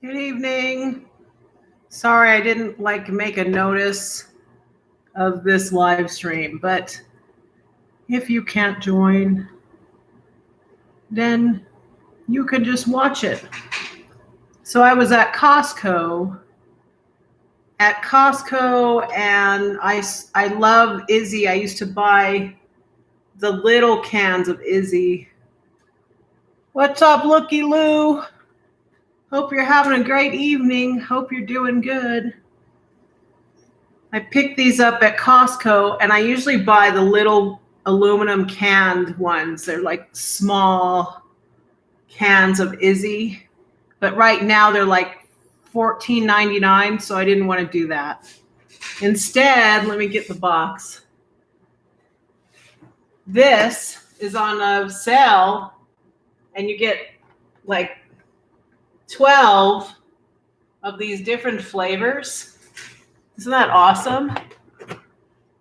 Good evening. Sorry, I didn't make a notice of this live stream, but if you can't join, then you can just watch it. So I was at Costco, and I love Izze. I used to buy the little cans of Izze. What's up, Looky Lou? Hope you're having a great evening. Hope you're doing good. I picked these up at Costco, and I usually buy the little aluminum canned ones. They're like small cans of Izze, but right now they're like $14.99, so I didn't want to do that. Instead, let me get the box. This is on a sale, and you get like 12 of these different flavors. Isn't that awesome?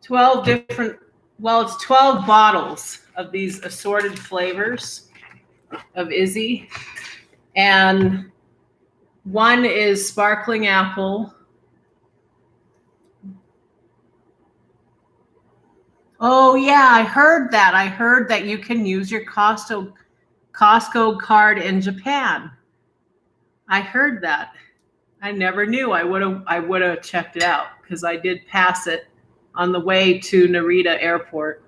12 different, well, it's 12 bottles of these assorted flavors of Izze. And one is sparkling apple. Oh, yeah, I heard that. I heard that you can use your Costco card in Japan. I heard that. I never knew. I would have checked it out because I did pass it on the way to Narita Airport.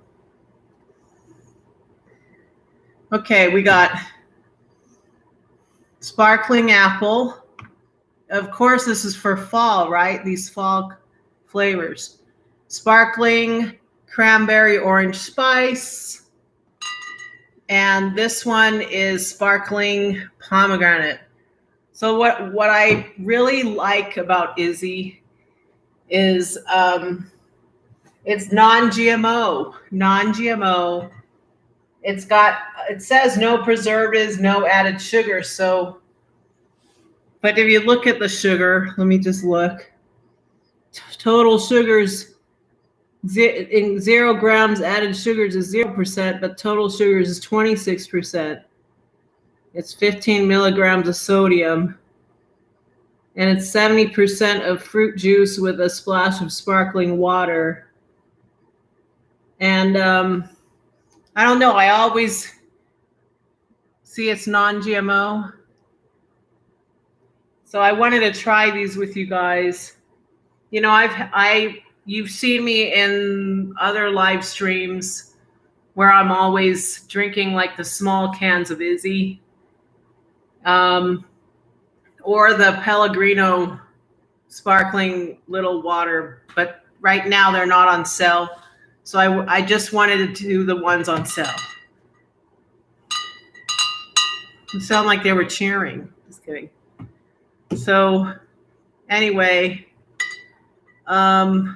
Okay, we got sparkling apple. Of course, this is for fall, right? These fall flavors. Sparkling cranberry orange spice. And this one is sparkling pomegranate. So what I really like about Izze is it's non-GMO. Non-GMO. It says no preservatives, no added sugar. So, but if you look at the sugar, let me just look. Total sugars in 0 grams added sugars is 0%, but total sugars is 26%. It's 15 milligrams of sodium, and it's 70% of fruit juice with a splash of sparkling water. And I don't know. I always see it's non-GMO. So I wanted to try these with you guys. You know, you've seen me in other live streams where I'm always drinking like the small cans of Izze, or the Pellegrino sparkling little water. But right now they're not on sale. So I just wanted to do the ones on sale. It sounded like they were cheering. Just kidding. So anyway, I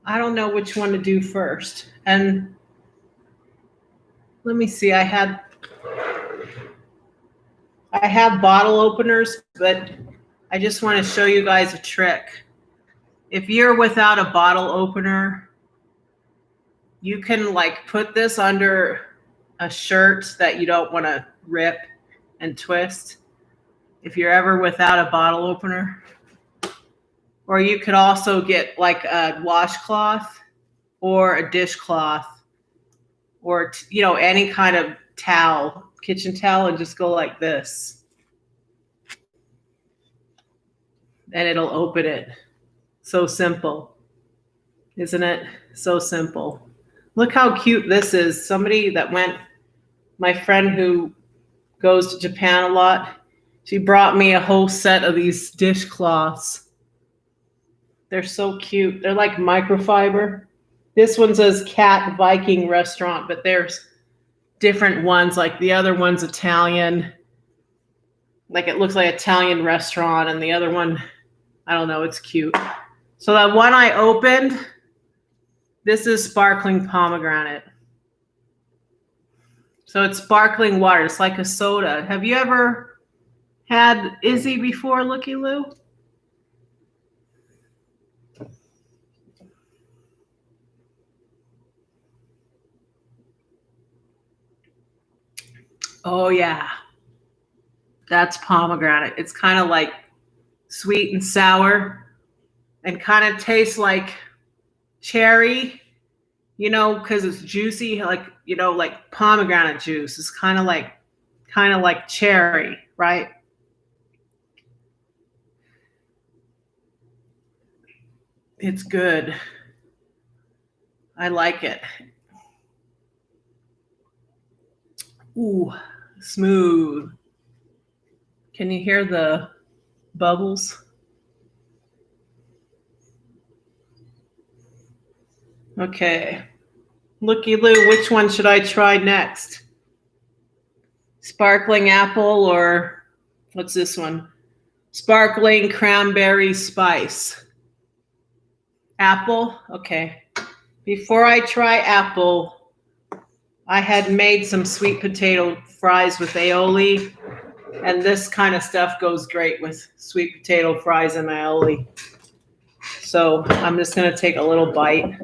don't know which one to do first. And let me see. I have bottle openers, but I just want to show you guys a trick. If you're without a bottle opener, you can like put this under a shirt that you don't want to rip and twist. If you're ever without a bottle opener. Or you could also get like a washcloth or a dishcloth or, any kind of towel, kitchen towel, and just go like this. And it'll open it. So simple. Isn't it? So simple. Look how cute this is. My friend who goes to Japan a lot, she brought me a whole set of these dishcloths. They're so cute. They're like microfiber. This one says Cat Viking Restaurant, but there's different ones. Like the other one's Italian. Like it looks like Italian restaurant, and the other one, I don't know, it's cute. So that one I opened, this is sparkling pomegranate. So it's sparkling water. It's like a soda. Have you ever had Izze before, Looky Lou? Oh, yeah. That's pomegranate. It's kind of like sweet and sour and kind of tastes like cherry, you know, because it's juicy, like, you know, like pomegranate juice. It's kind of like cherry, right? It's good. I like it. Ooh, smooth. Can you hear the bubbles? Okay. Looky Lou, which one should I try next? Sparkling apple or what's this one? Sparkling cranberry spice. Apple? Okay. Before I try apple, I had made some sweet potato fries with aioli, and this kind of stuff goes great with sweet potato fries and aioli. So I'm just going to take a little bite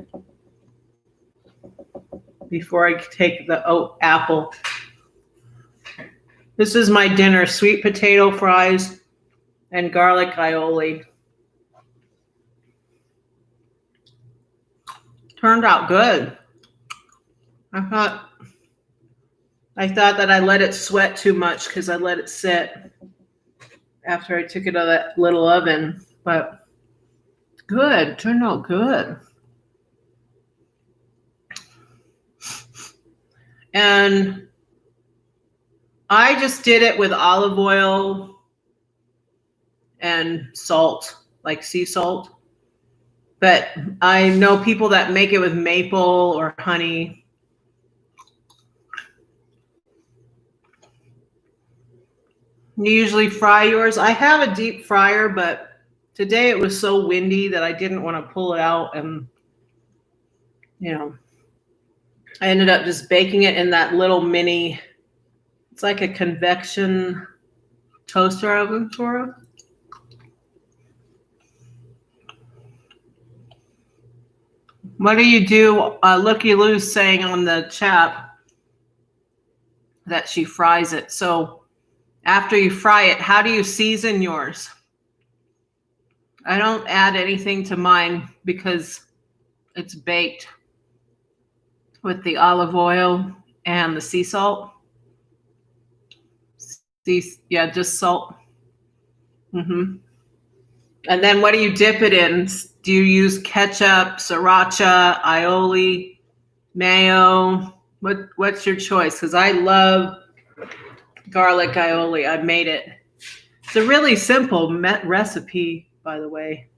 before I take the apple. This is my dinner, sweet potato fries and garlic aioli. Turned out good. I thought that I let it sweat too much because I let it sit after I took it out of that little oven, but good, turned out good. And I just did it with olive oil and salt, like sea salt. But I know people that make it with maple or honey. You usually fry yours? I have a deep fryer, but today it was so windy that I didn't want to pull it out. And, you know, I ended up just baking it in that little mini, it's like a convection toaster oven sort of. What do you do? Looky Lou's saying on the chat that she fries it. So after you fry it, how do you season yours? I don't add anything to mine because it's baked with the olive oil and the sea salt. Yeah, just salt. And then what do you dip it in? Do you use ketchup, sriracha, aioli, mayo? What's your choice? Because I love garlic aioli. I made it. It's a really simple recipe, by the way.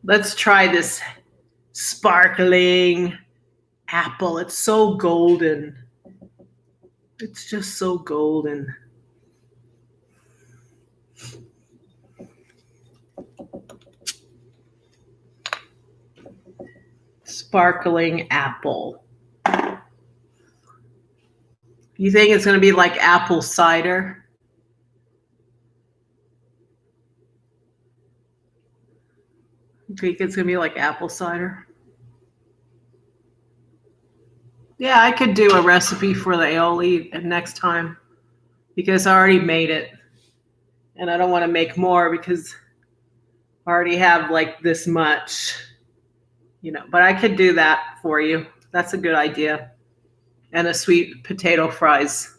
Let's try this sparkling apple. It's so golden. It's just so golden. Sparkling apple. You think it's going to be like apple cider? You think it's going to be like apple cider? Yeah, I could do a recipe for the aioli next time because I already made it. And I don't want to make more because I already have like this much, you know, but I could do that for you. That's a good idea. And a sweet potato fries.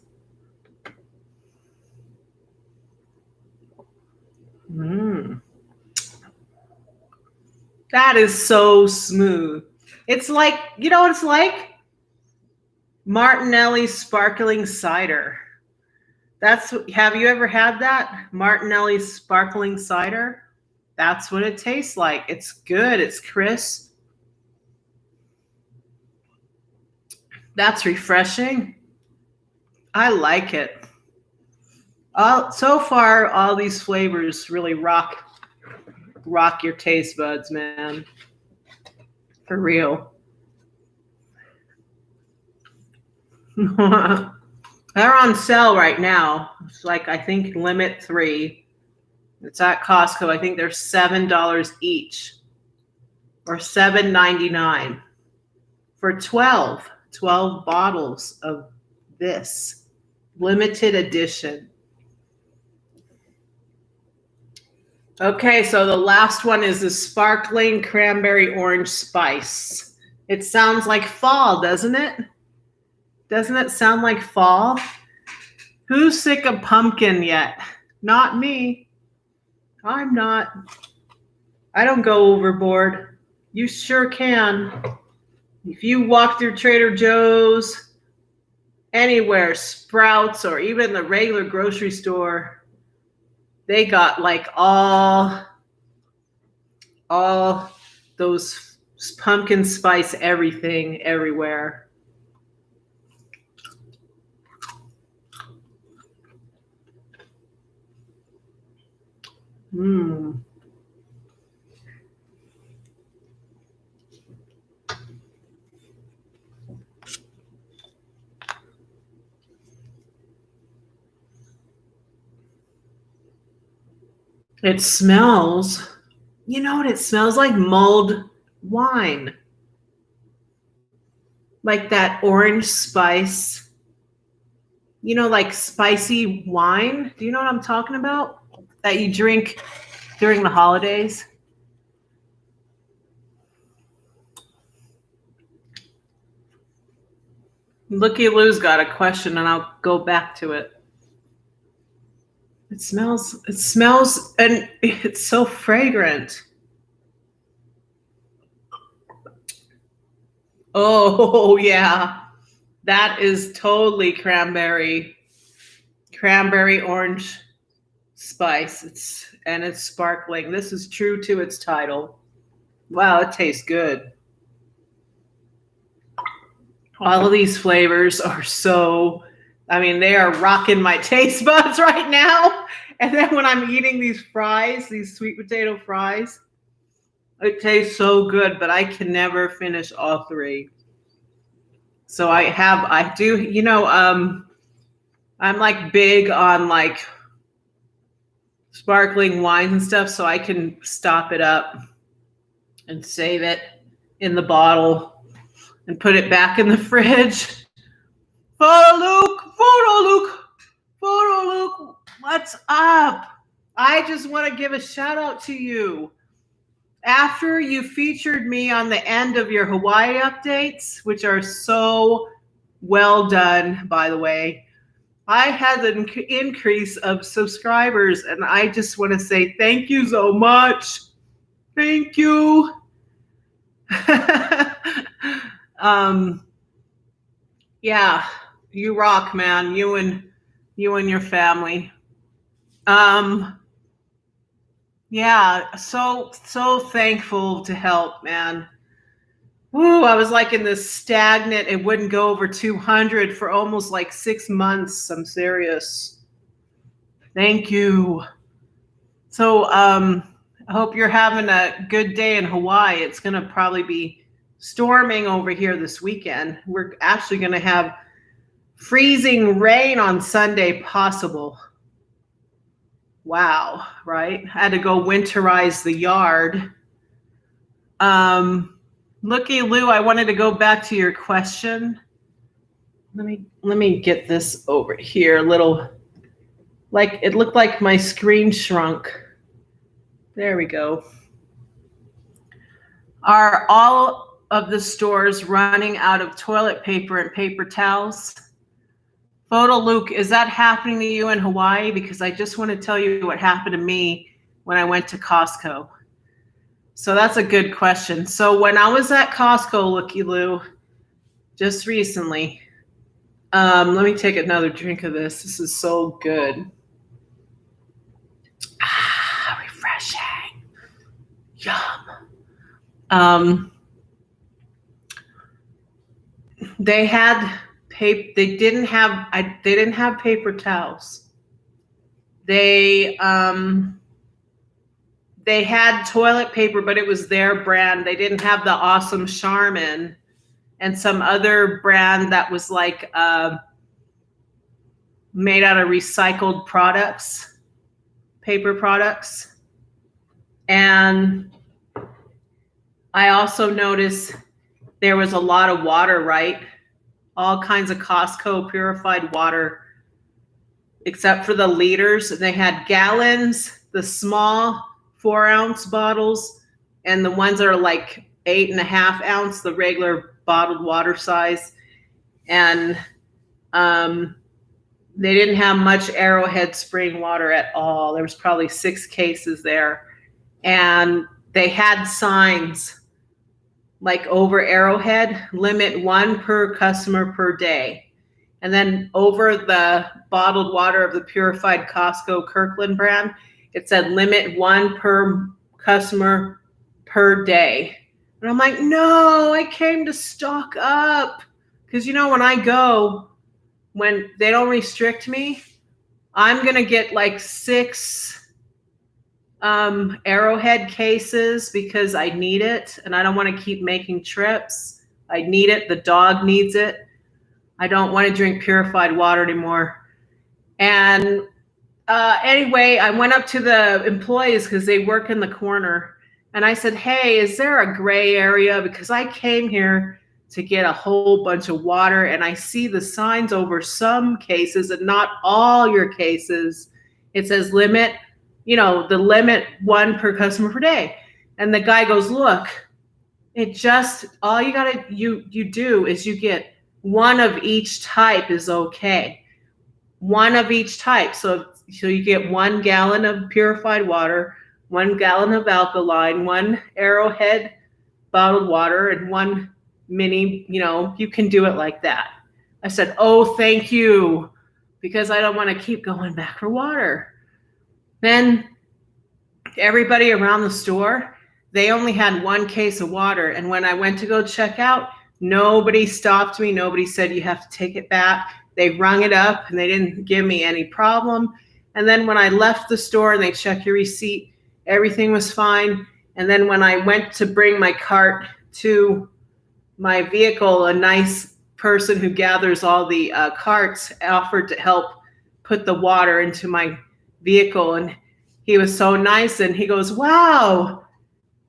That is so smooth. It's like, you know what it's like? Martinelli's sparkling cider. Have you ever had that? Martinelli's sparkling cider? That's what it tastes like. It's good. It's crisp. That's refreshing. I like it. So far, all these flavors really rock your taste buds, man. For real. They're on sale right now. It's like, I think, limit 3. It's at Costco. I think they're $7 each or $7.99 for 12 bottles of this limited edition. Okay, so the last one is the sparkling cranberry orange spice. It sounds like fall, doesn't it? Doesn't it sound like fall? Who's sick of pumpkin yet? Not me. I'm not. I don't go overboard. You sure can. If you walk through Trader Joe's, anywhere, Sprouts, or even the regular grocery store, they got like all those pumpkin spice everything everywhere. Mmm. It smells, you know what it smells like? Mulled wine. Like that orange spice. You know, like spicy wine. Do you know what I'm talking about? That you drink during the holidays. Looky Lou's got a question and I'll go back to it. It smells, and it's so fragrant. Oh, yeah. That is totally cranberry orange spice. It's sparkling. This is true to its title. Wow, it tastes good. All of these flavors are so, they are rocking my taste buds right now. And then when I'm eating these fries, these sweet potato fries, it tastes so good, but I can never finish all three. So I do, I'm like big on like sparkling wines and stuff, so I can stop it up and save it in the bottle and put it back in the fridge. Photo Luke, what's up? I just want to give a shout out to you. After you featured me on the end of your Hawaii updates, which are so well done, by the way, I had an increase of subscribers, and I just want to say thank you so much. Thank you. Yeah, you rock, man. You and your family. Yeah, so thankful to help, man. Woo, I was like in this stagnant, it wouldn't go over 200 for almost like 6 months. I'm serious. Thank you. So I hope you're having a good day in Hawaii. It's going to probably be storming over here this weekend. We're actually going to have freezing rain on Sunday possible. Wow, right? I had to go winterize the yard. Looky Lou, I wanted to go back to your question. Let me get this over here a little. Like it looked like my screen shrunk. There we go. Are all of the stores running out of toilet paper and paper towels? Photo Luke, is that happening to you in Hawaii? Because I just want to tell you what happened to me when I went to Costco. So that's a good question. So when I was at Costco, Looky Lou, just recently, let me take another drink of this. This is so good. Refreshing. Yum. They had paper. They didn't have paper towels. They had toilet paper, but it was their brand. They didn't have the awesome Charmin and some other brand that was like made out of recycled products, paper products. And I also noticed there was a lot of water, right? All kinds of Costco purified water, except for the liters. They had gallons, the small 4-ounce bottles, and the ones that are like 8.5 ounce, the regular bottled water size. And they didn't have much Arrowhead spring water at all. There was probably 6 cases there. And they had signs like over Arrowhead, limit 1 per customer per day. And then over the bottled water of the purified Costco Kirkland brand, it said limit 1 per customer per day. And I'm like, no, I came to stock up. Because, you know, when I go, when they don't restrict me, I'm going to get like 6 Arrowhead cases because I need it. And I don't want to keep making trips. I need it. The dog needs it. I don't want to drink purified water anymore. And anyway, I went up to the employees because they work in the corner. And I said, hey, is there a gray area? Because I came here to get a whole bunch of water. And I see the signs over some cases and not all your cases. It says limit, you know, the limit 1 per customer per day. And the guy goes, look, it just, all you got to, you do is you get 1 of each type is okay. 1 of each type. So you get 1 gallon of purified water, 1 gallon of alkaline, 1 Arrowhead bottled water, and 1 mini, you know, you can do it like that. I said, oh, thank you, because I don't want to keep going back for water. Then everybody around the store, they only had 1 case of water. And when I went to go check out, nobody stopped me. Nobody said you have to take it back. They rung it up and they didn't give me any problem. And then when I left the store and they checked your receipt, everything was fine. And then when I went to bring my cart to my vehicle, a nice person who gathers all the carts offered to help put the water into my vehicle. And he was so nice. And he goes, wow,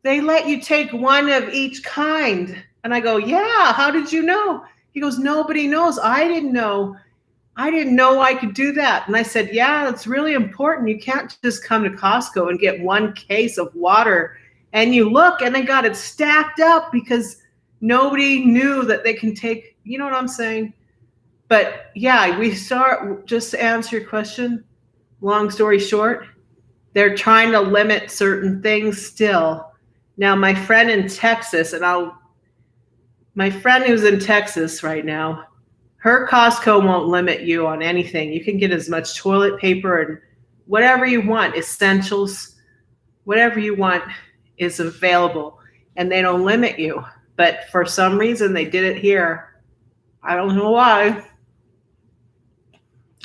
they let you take 1 of each kind. And I go, yeah, how did you know? He goes, nobody knows. I didn't know. I didn't know I could do that. And I said, yeah, it's really important. You can't just come to Costco and get 1 case of water. And you look and they got it stacked up because nobody knew that they can take, you know what I'm saying? But yeah, just to answer your question, long story short, they're trying to limit certain things still. Now, my friend in Texas, my friend who's in Texas right now, her Costco won't limit you on anything. You can get as much toilet paper and whatever you want, essentials, whatever you want is available, and they don't limit you. But for some reason, they did it here. I don't know why.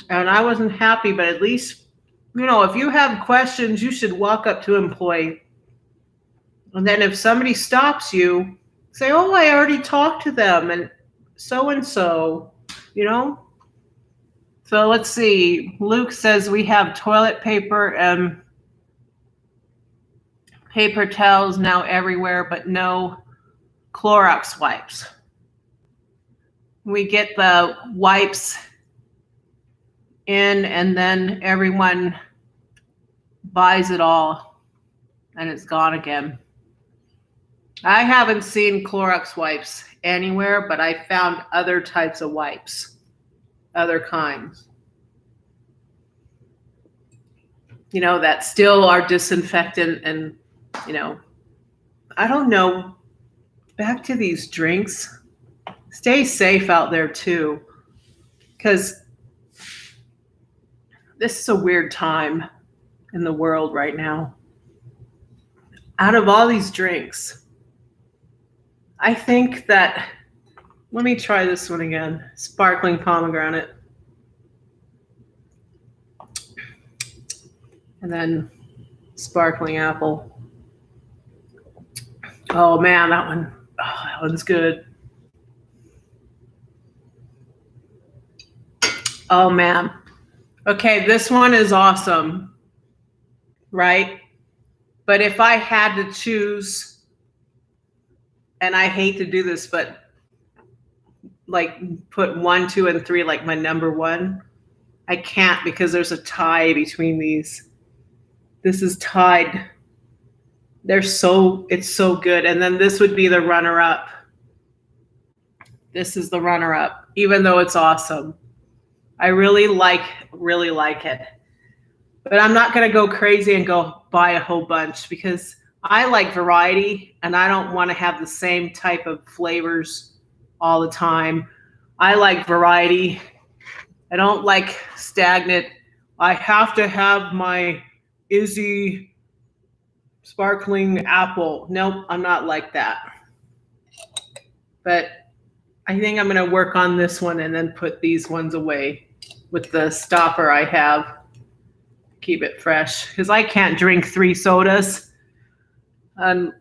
And I wasn't happy, but at least, you know, if you have questions, you should walk up to an employee. And then if somebody stops you, say, oh, I already talked to them and so, you know? So let's see. Luke says we have toilet paper and paper towels now everywhere, but no Clorox wipes. We get the wipes in and then everyone buys it all and it's gone again. I haven't seen Clorox wipes anywhere, but I found other types of wipes, other kinds, you know, that still are disinfectant. And, you know, I don't know, back to these drinks, stay safe out there too, because this is a weird time in the world right now. Out of all these drinks, I think that, let me try this one again. Sparkling pomegranate. And then sparkling apple. Oh man, that one's good. Oh man. Okay, this one is awesome, right? But if I had to choose, and I hate to do this, but like put 1, 2, and 3 like my number 1, I can't because there's a tie between these. This is tied It's so good. And then this would be the runner-up. This is the runner-up, even though it's awesome. I really like it. But I'm not going to go crazy and go buy a whole bunch because I like variety and I don't want to have the same type of flavors all the time. I like variety. I don't like stagnant. I have to have my Izze sparkling apple. Nope, I'm not like that. But I think I'm going to work on this one and then put these ones away with the stopper I have. Keep it fresh because I can't drink 3 sodas. And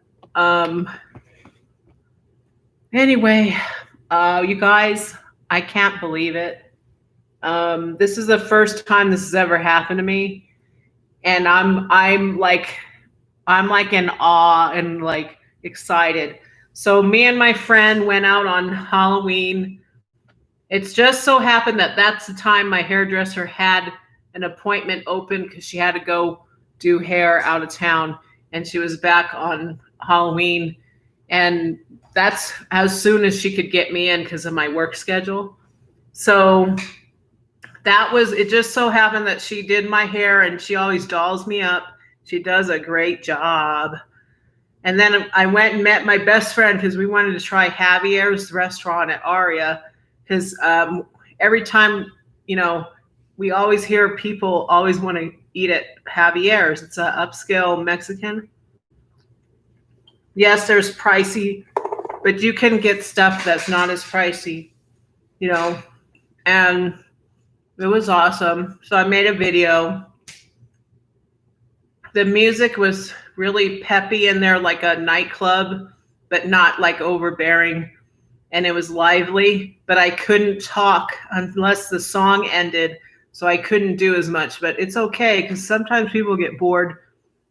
anyway, you guys, I can't believe it. This is the first time this has ever happened to me, and I'm like in awe and like excited. So me and my friend went out on Halloween. It's just so happened that that's the time my hairdresser had an appointment open because she had to go do hair out of town, and she was back on Halloween, and that's as soon as she could get me in because of my work schedule. So it just so happened that she did my hair, and she always dolls me up. She does a great job. And then I went and met my best friend because we wanted to try Javier's restaurant at Aria because every time, we always hear people always want to eat at Javier's. It's an upscale Mexican. Yes, there's pricey, but you can get stuff that's not as pricey, and it was awesome. So I made a video. The music was really peppy in there, like a nightclub, but not like overbearing. And it was lively, but I couldn't talk unless the song ended. So I couldn't do as much, but it's okay because sometimes people get bored.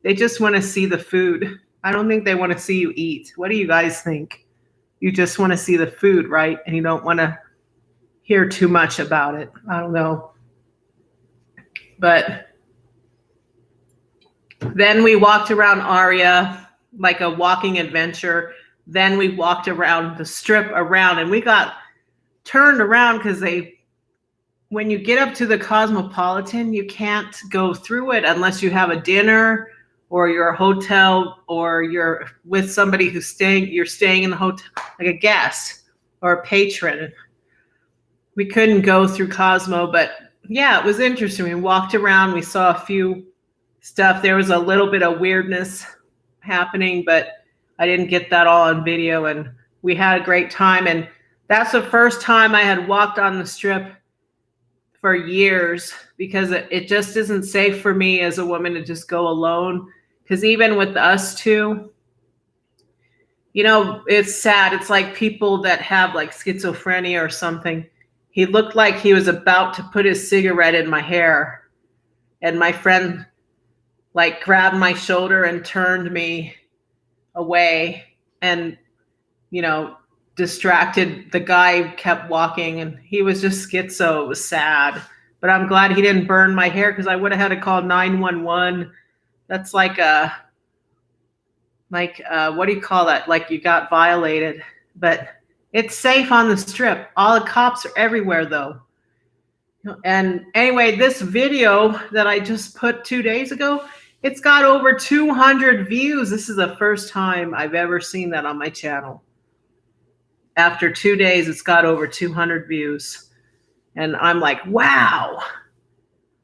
They just want to see the food. I don't think they want to see you eat. What do you guys think? You just want to see the food, right? And you don't want to hear too much about it. I don't know. But then we walked around Aria like a walking adventure. Then we walked around the strip around, and we got turned around because when you get up to the Cosmopolitan, you can't go through it unless you have a dinner or you're a hotel or you're with somebody you're staying in the hotel, like a guest or a patron. We couldn't go through Cosmo, but yeah, it was interesting. We walked around, we saw a few stuff. There was a little bit of weirdness happening, but I didn't get that all on video, and we had a great time. And that's the first time I had walked on the strip for years because it just isn't safe for me as a woman to just go alone. Because even with us two, it's sad. It's like people that have like schizophrenia or something. He looked like he was about to put his cigarette in my hair, and my friend like grabbed my shoulder and turned me away and, distracted. The guy kept walking, and he was just schizo. It was sad, but I'm glad he didn't burn my hair because I would have had to call 911. That's like what do you call that? Like you got violated, but it's safe on the strip. All the cops are everywhere though. And anyway, this video that I just put 2 days ago, it's got over 200 views. This is the first time I've ever seen that on my channel. After 2 days, it's got over 200 views. And I'm like, wow.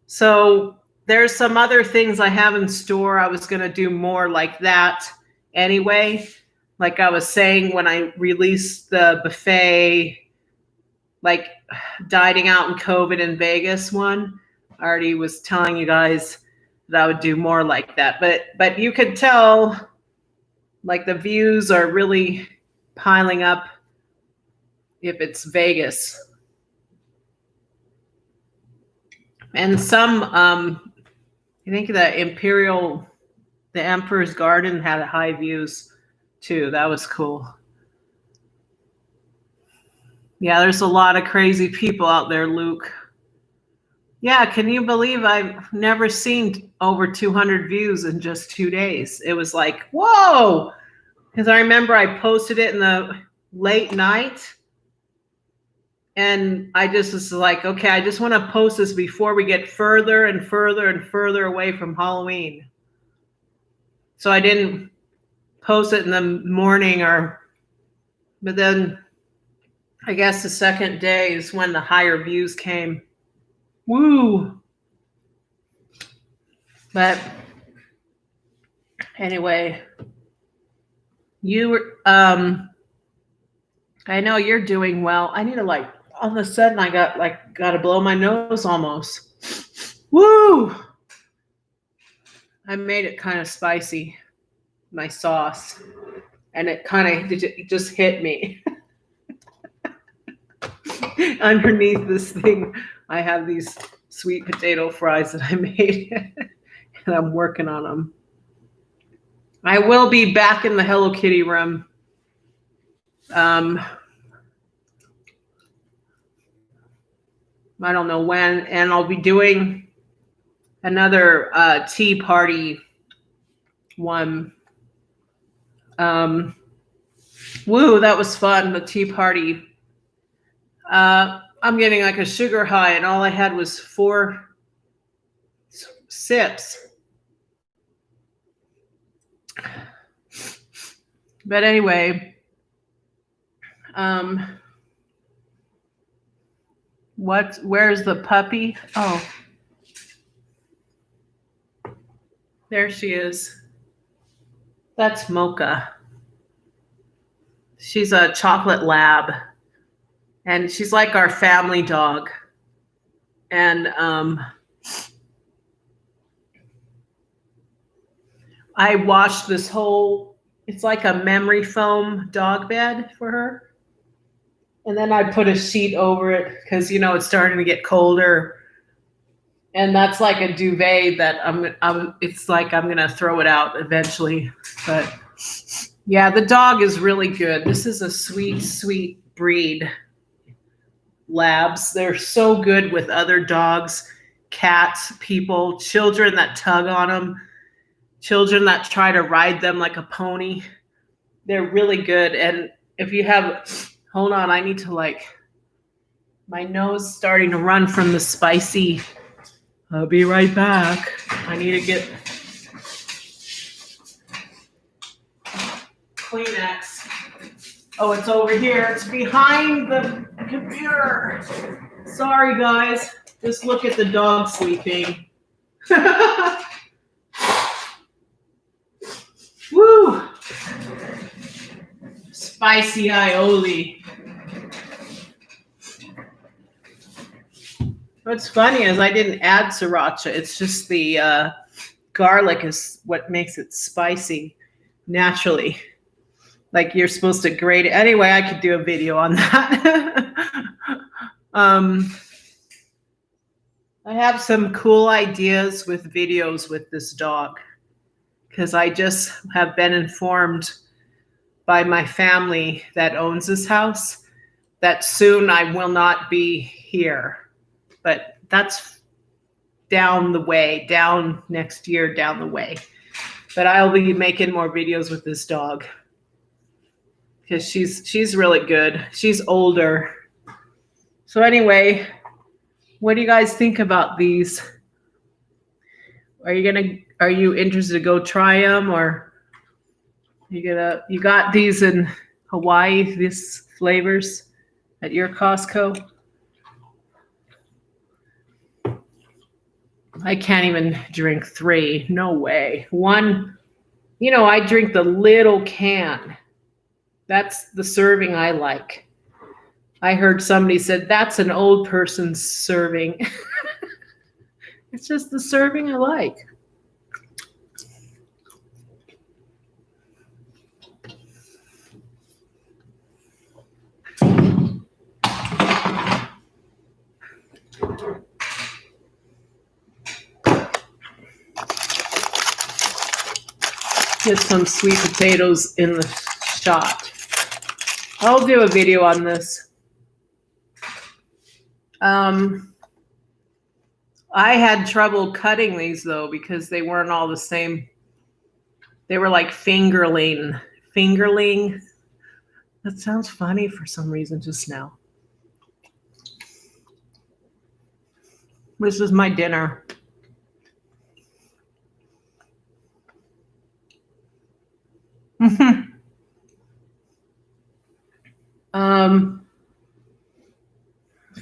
So there's some other things I have in store. I was going to do more like that anyway. Like I was saying, when I released the buffet, like dining out in COVID in Vegas one, I already was telling you guys that I would do more like that. But you could tell like the views are really piling up if it's Vegas. And some, I think the Emperor's Garden had high views too. That was cool. Yeah, there's a lot of crazy people out there, Luke. Yeah, can you believe I've never seen over 200 views in just 2 days? It was like, whoa! Because I remember I posted it in the late night, and I just was like, okay, I just want to post this before we get further and further and further away from Halloween. So I didn't post it in the morning, but then I guess the second day is when the higher views came. Woo! But anyway, I know you're doing well. I need to all of a sudden I got to blow my nose almost. Woo! I made it kind of spicy, my sauce, and it just hit me. Underneath this thing, I have these sweet potato fries that I made, and I'm working on them. I will be back in the Hello Kitty room. I don't know when, and I'll be doing another tea party one. Woo, that was fun, the tea party. I'm getting like a sugar high, and all I had was 4 sips. But anyway, where's the puppy? Oh, there she is. That's Mocha. She's a chocolate lab, and she's like our family dog. And I washed this whole, it's like a memory foam dog bed for her. And then I put a sheet over it because, it's starting to get colder. And that's like a duvet that it's like I'm going to throw it out eventually. But yeah, the dog is really good. This is a sweet, sweet breed. Labs. They're so good with other dogs, cats, people, children that tug on them, children that try to ride them like a pony. They're really good. And if you have... Hold on, I need to my nose starting to run from the spicy. I'll be right back. I need to get Kleenex. Oh, it's over here. It's behind the computer. Sorry, guys. Just look at the dog sleeping. Woo! Spicy aioli. What's funny is I didn't add sriracha. It's just the garlic is what makes it spicy naturally. Like you're supposed to grate it. Anyway, I could do a video on that. I have some cool ideas with videos with this dog because I just have been informed by my family that owns this house that soon I will not be here. But that's down the way, down next year, down the way. But I'll be making more videos with this dog because she's really good. She's older. So anyway, what do you guys think about these? Are you interested to go try them, or you got these in Hawaii, these flavors at your Costco? I can't even drink 3. No way. 1, I drink the little can. That's the serving I like. I heard somebody said that's an old person's serving. It's just the serving I like. Get some sweet potatoes in the shot. I'll do a video on this. I had trouble cutting these though because they weren't all the same. They were like fingerling. Fingerling. That sounds funny for some reason just now. This is my dinner.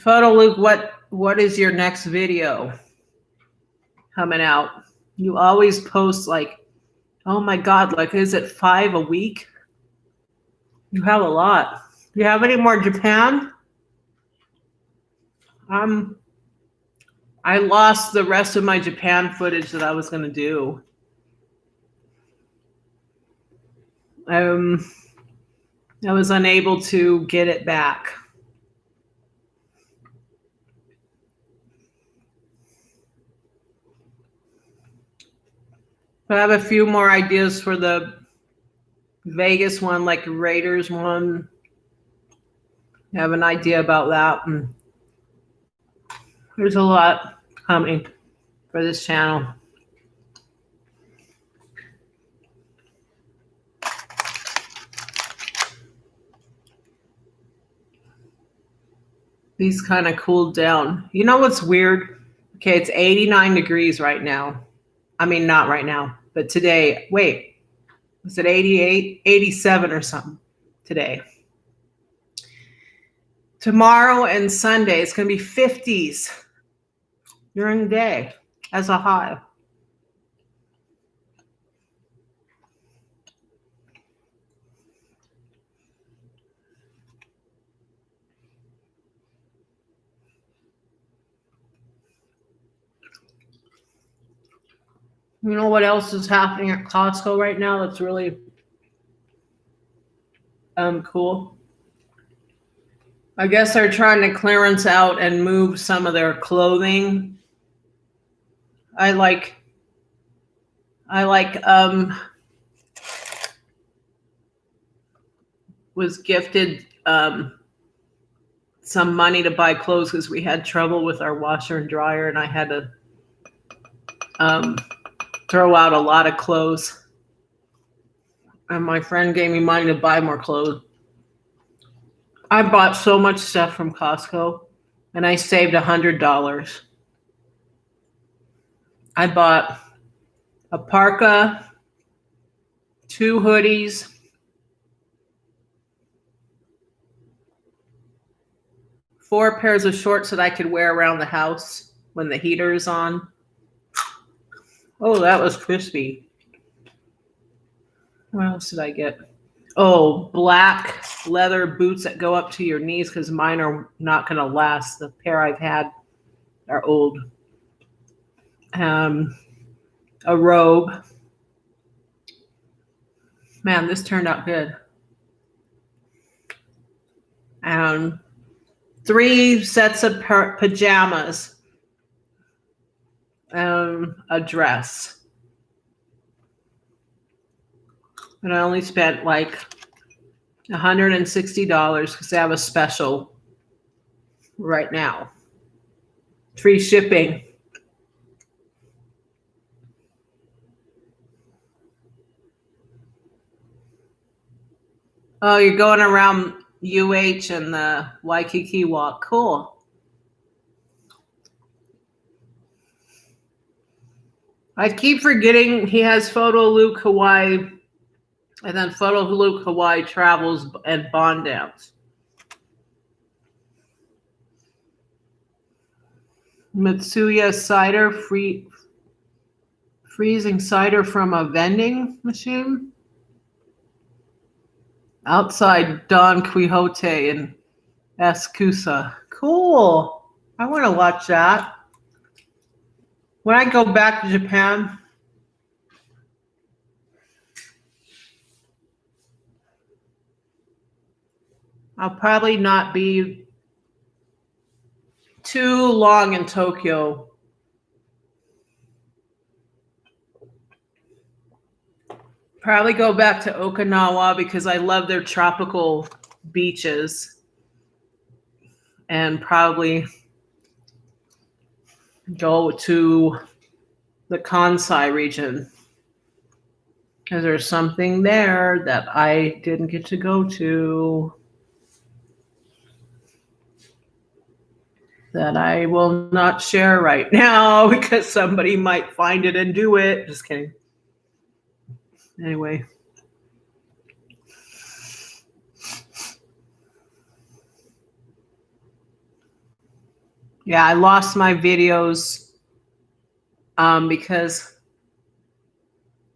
Photo Luke, what is your next video coming out? You always post like, oh my God, like is it 5 a week? You have a lot. Do you have any more Japan? I lost the rest of my Japan footage that I was gonna do. I was unable to get it back. But I have a few more ideas for the Vegas one, like Raiders one. I have an idea about that. And there's a lot coming for this channel. These kind of cooled down. You know what's weird? Okay, it's 89 degrees right now. I mean, not right now, but today. Wait, was it 88, 87 or something today? Tomorrow and Sunday, it's going to be 50s during the day as a high. You know what else is happening at Costco right now that's really cool? I guess they're trying to clearance out and move some of their clothing. I was gifted some money to buy clothes because we had trouble with our washer and dryer, and I had to throw out a lot of clothes. And my friend gave me money to buy more clothes. I bought so much stuff from Costco, and I saved $100. I bought a parka, 2 hoodies, 4 pairs of shorts that I could wear around the house when the heater is on. Oh, that was crispy. What else did I get? Oh, black leather boots that go up to your knees because mine are not going to last. The pair I've had are old. A robe. Man, this turned out good. 3 sets of pajamas. A dress. And I only spent like $160 because they have a special right now. Free shipping. Oh, you're going around UH and the Waikiki Walk. Cool. I keep forgetting he has Photo Luke Hawaii and then Photo Luke Hawaii Travels and Bond Dance. Mitsuya cider, freezing cider from a vending machine. Outside Don Quixote in Escusa. Cool. I want to watch that. When I go back to Japan, I'll probably not be too long in Tokyo. Probably go back to Okinawa because I love their tropical beaches. And probably go to the Kansai region. Because there's something there that I didn't get to go to that I will not share right now because somebody might find it and do it. Just kidding. Anyway. Yeah, I lost my videos because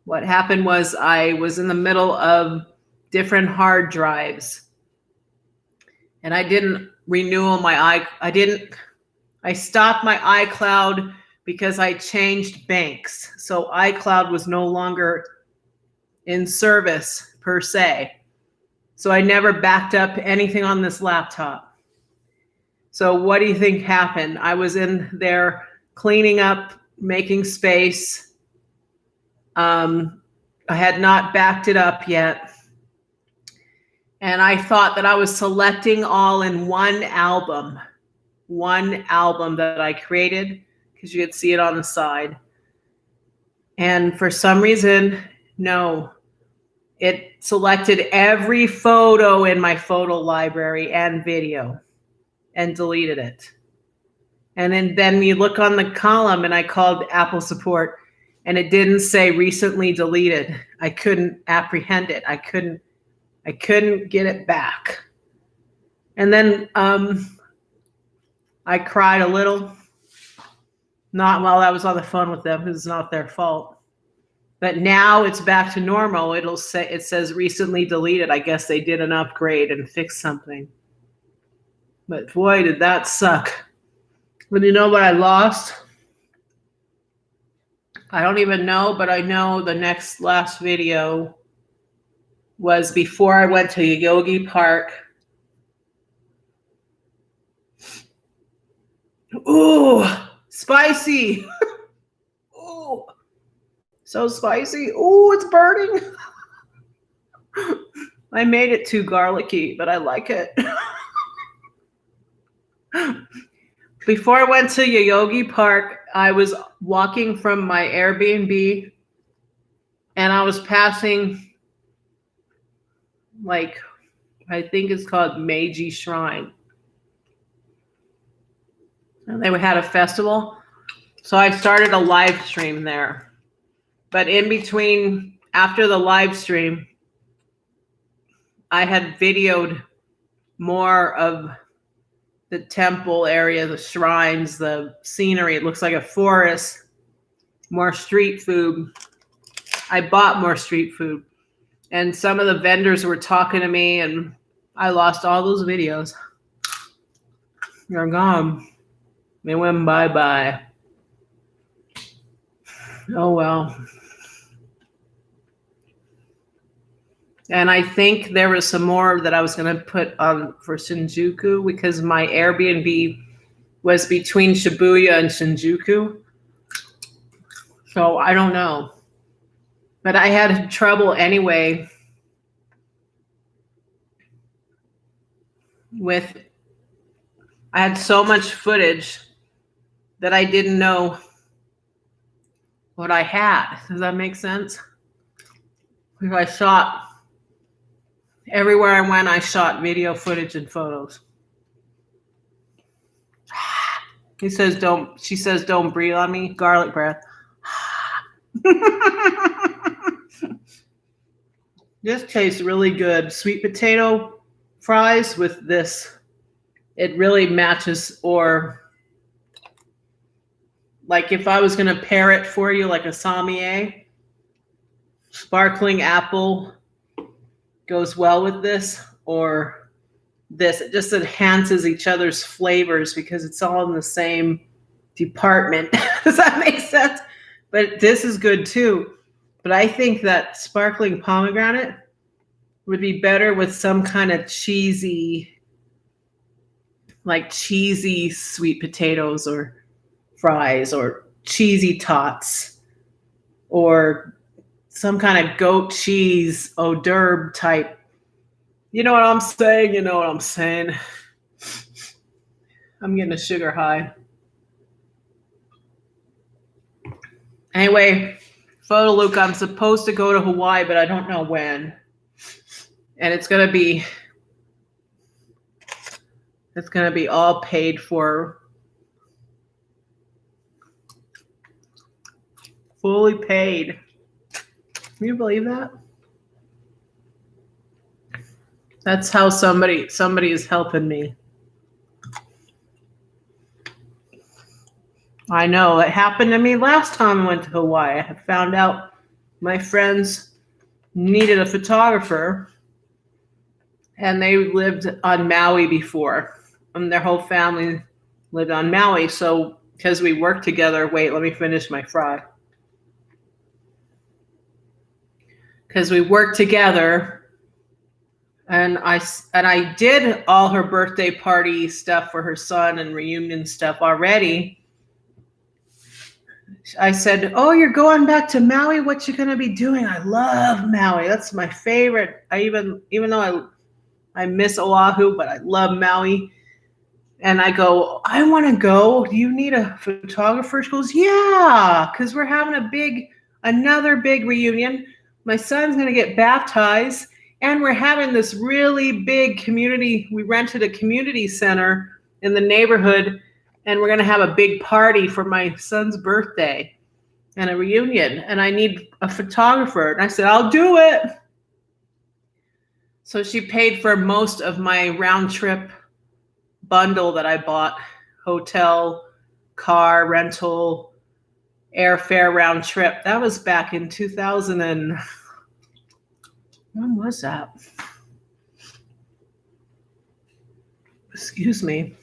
what happened was I was in the middle of different hard drives and I didn't renew my I stopped my iCloud because I changed banks. So iCloud was no longer in service per se. So I never backed up anything on this laptop. So what do you think happened? I was in there cleaning up, making space. I had not backed it up yet. And I thought that I was selecting all in one album that I created, because you could see it on the side. And for some reason, no, it selected every photo in my photo library and video and deleted it. And then you look on the column, and I called Apple support, and it didn't say recently deleted. I couldn't apprehend it. I couldn't get it back. And then I cried a little, not while I was on the phone with them, because it's not their fault. But now it's back to normal. It says recently deleted. I guess they did an upgrade and fixed something. But boy, did that suck. But you know what I lost? I don't even know, but I know the last video was before I went to Yogi Park. Ooh, spicy. Ooh, so spicy. Ooh, it's burning. I made it too garlicky, but I like it. Before I went to Yogi Park, I was walking from my Airbnb and I was passing, like, I think it's called Meiji Shrine. And they had a festival. So I started a live stream there. But in between, after the live stream, I had videoed more of the temple area, the shrines, the scenery. It looks like a forest, more street food. I bought more street food. And some of the vendors were talking to me, and I lost all those videos. They're gone. They went bye-bye. Oh, well. And I think there was some more that I was going to put on for Shinjuku, because my Airbnb was between Shibuya and Shinjuku. So I don't know. But I had trouble anyway I had so much footage that I didn't know what I had. Does that make sense? Because I shot everywhere I went, I shot video footage and photos. She says, don't breathe on me. Garlic breath. This tastes really good. Sweet potato fries with this. It really matches. Or like if I was going to pair it for you, like a sommelier, sparkling apple goes well with this, or this. It just enhances each other's flavors because it's all in the same department. Does that make sense? But this is good too. But I think that sparkling pomegranate would be better with some kind of cheesy sweet potatoes or fries or cheesy tots or some kind of goat cheese hors d'oeuvre type. You know what I'm saying? You know what I'm saying. I'm getting a sugar high. Anyway, photo Luke, I'm supposed to go to Hawaii, but I don't know when. And it's gonna be all paid for. Fully paid. Can you believe that? That's how somebody is helping me. I know. It happened to me last time I went to Hawaii. I found out my friends needed a photographer, and they lived on Maui before. And their whole family lived on Maui. So because we worked together, wait, let me finish my fry. Because we worked together, and I did all her birthday party stuff for her son and reunion stuff already. I said, "Oh, you're going back to Maui? What you gonna be doing?" I love Maui. That's my favorite. Even though I miss Oahu, but I love Maui. And I go, "I want to go. Do you need a photographer?" She goes, "Yeah, because we're having another big reunion. My son's gonna get baptized, and we're having this really big community. We rented a community center in the neighborhood, and we're gonna have a big party for my son's birthday and a reunion. And I need a photographer." And I said, "I'll do it." So she paid for most of my round trip bundle that I bought: hotel, car rental, airfare round trip. That was back in 2000 and when was that? Excuse me.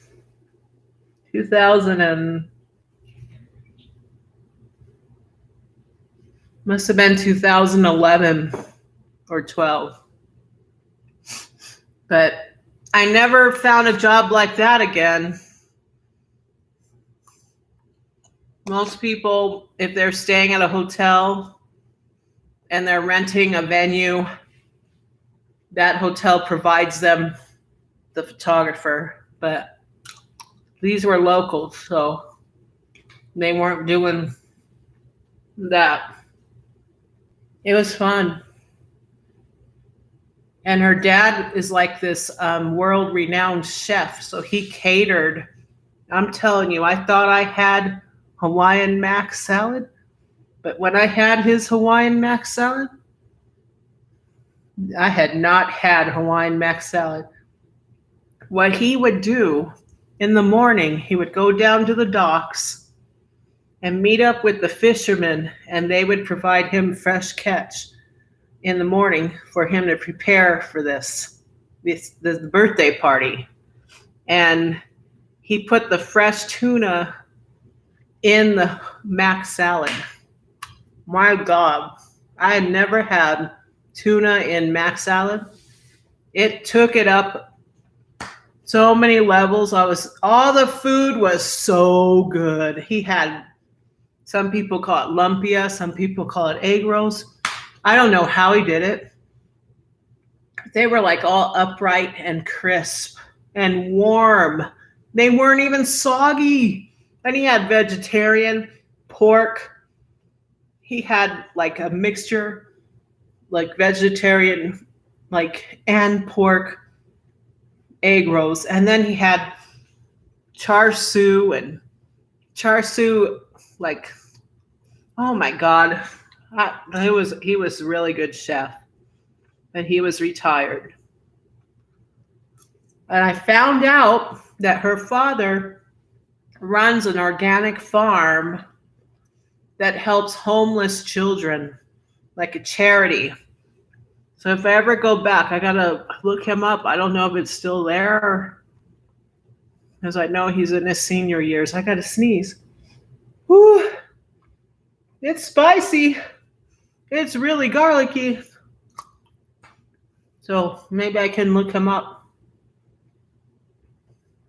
2000 and must have been 2011 or 12. But I never found a job like that again. Most people, if they're staying at a hotel and they're renting a venue, that hotel provides them the photographer. But these were locals, so they weren't doing that. It was fun. And her dad is like this world-renowned chef, so he catered. I'm telling you, I thought I had Hawaiian Mac Salad, but when I had his Hawaiian Mac Salad, I had not had Hawaiian Mac Salad. What he would do in the morning, he would go down to the docks and meet up with the fishermen, and they would provide him fresh catch in the morning for him to prepare for this birthday party. And he put the fresh tuna in the mac salad. My God, I had never had tuna in mac salad. It took it up so many levels. All the food was so good. He had, some people call it lumpia, some people call it egg rolls. I don't know how he did it. They were like all upright and crisp and warm. They weren't even soggy. And he had vegetarian, pork. He had like a mixture, like vegetarian, and pork egg rolls. And then he had char siu, like, oh my God. He was a really good chef, and he was retired. And I found out that her father runs an organic farm that helps homeless children, like a charity. So if I ever go back, I gotta look him up. I don't know if it's still there, because I know he's in his senior years. I gotta sneeze. Whew. It's spicy. It's really garlicky. So maybe I can look him up.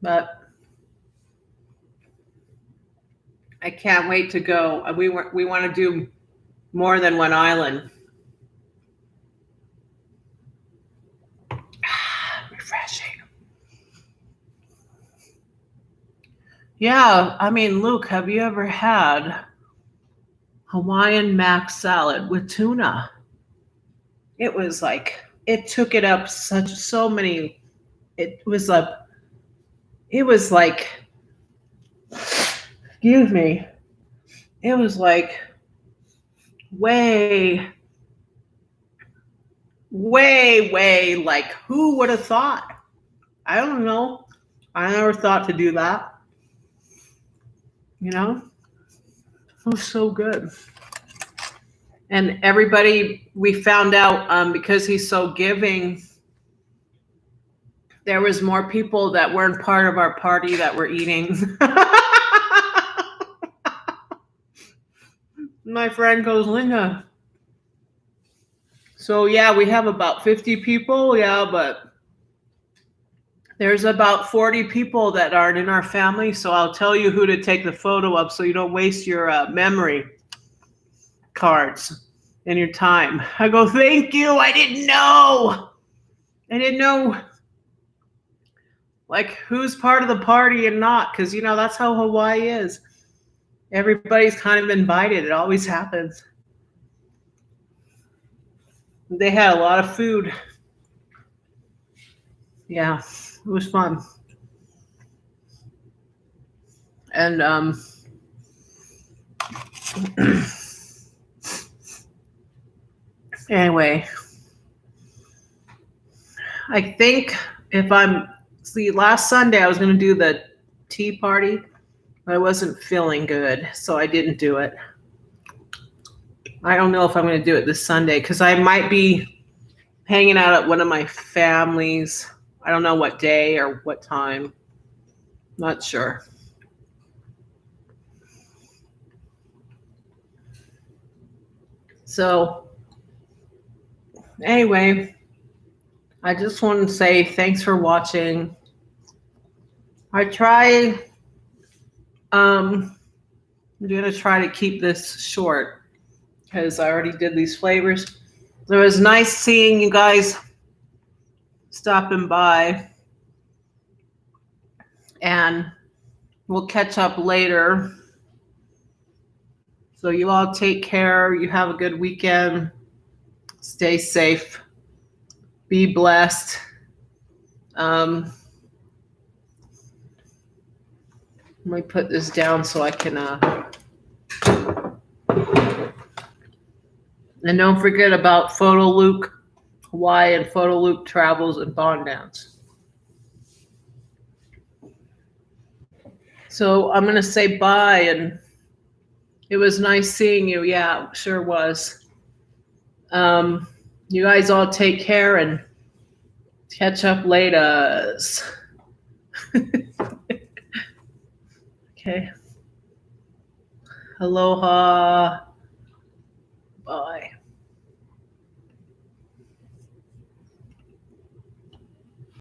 But I can't wait to go. We want to do more than one island. Refreshing. Yeah, I mean, Luke, have you ever had Hawaiian Mac Salad with tuna. It was like, it took it up so many, it was like, excuse me, it was like way, like, who would have thought? I don't know. I never thought to do that. It was so good. And everybody, we found out because he's so giving, there was more people that weren't part of our party that were eating. My friend goes, Linda. So yeah, we have about 50 people. Yeah, but there's about 40 people that aren't in our family. So I'll tell you who to take the photo of so you don't waste your memory cards and your time. I go, thank you. I didn't know. Like who's part of the party and not, because that's how Hawaii is. Everybody's kind of invited. It always happens. They had a lot of food. Yeah, it was fun. And anyway, I think last Sunday I was going to do the tea party, but I wasn't feeling good, so I didn't do it. I don't know if I'm going to do it this Sunday because I might be hanging out at one of my families. I don't know what day or what time. Not sure. So anyway, I just want to say thanks for watching. I'm going to try to keep this short because I already did these flavors. It was nice seeing you guys stopping by, and we'll catch up later. So you all take care. You have a good weekend. Stay safe. Be blessed. Let me put this down so I can and don't forget about Photo Luke Hawaii and Photo Luke Travels and Bond Dance. So I'm going to say bye, and it was nice seeing you. Yeah, it sure was. You guys all take care and catch up later. Okay. Aloha.